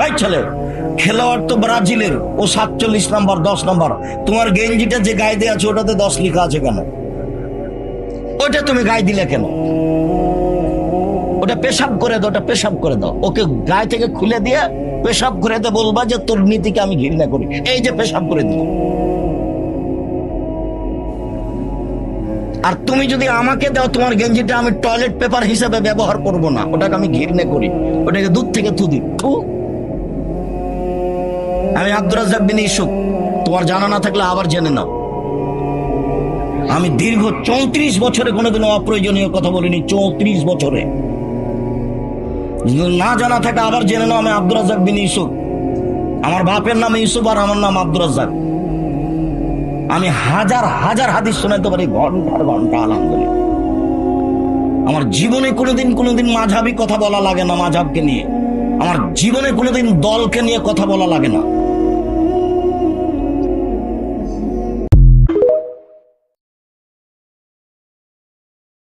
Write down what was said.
ভাই ছেলে খেলোয়াড় তো ব্রাজিলের, ও 47 নম্বর 10 নম্বর। তোমার গেঞ্জিটা যে গায়ে দিয়ে আছে ওটাতে 10 লেখা আছে কেন? ওটা তুমি গায়ে দিলে কেন? ওটা পেশাব করে দাও, ওটা পেশাব করে দাও। ওকে গায়ে থেকে খুলে দিয়ে পেশাব করে দে, বলবা যে তোর নীতিকে আমি ঘৃণা করি, এই যে পেশাব করে দিল। আর তুমি যদি আমাকে দাও তোমার গেঞ্জিটা, আমি টয়লেট পেপার হিসেবে ব্যবহার করব না, ওটাকে আমি ঘৃণা করি, ওটাকে দুধ থেকে থুদি। আমি আব্দুর রাজ্জাক বিন ইউসুফ, তোমার জানা না থাকলে আবার জেনে নাও। আমি দীর্ঘ 34 বছরে কোনোদিনও অপ্রয়োজনীয় কথা বলিনি। 34 বছরে না জানা থাকে আবার জেনে নাও। আমি আব্দুর রাজ্জাক বিন ইউসুফ, আমার বাপের নাম ইউসুফ আর আমার নাম আব্দুর রাজ্জাক। আমি হাজার হাজার হাদিস শোনাতে পারি, ঘন্টার ঘন্টা, আলহামদুলিল্লাহ। আমার জীবনে কোনোদিন মাঝহাবি কথা বলা লাগে না। মাঝহাবকে নিয়ে আমার জীবনে কোনোদিন দলকে নিয়ে কথা বলা লাগে না।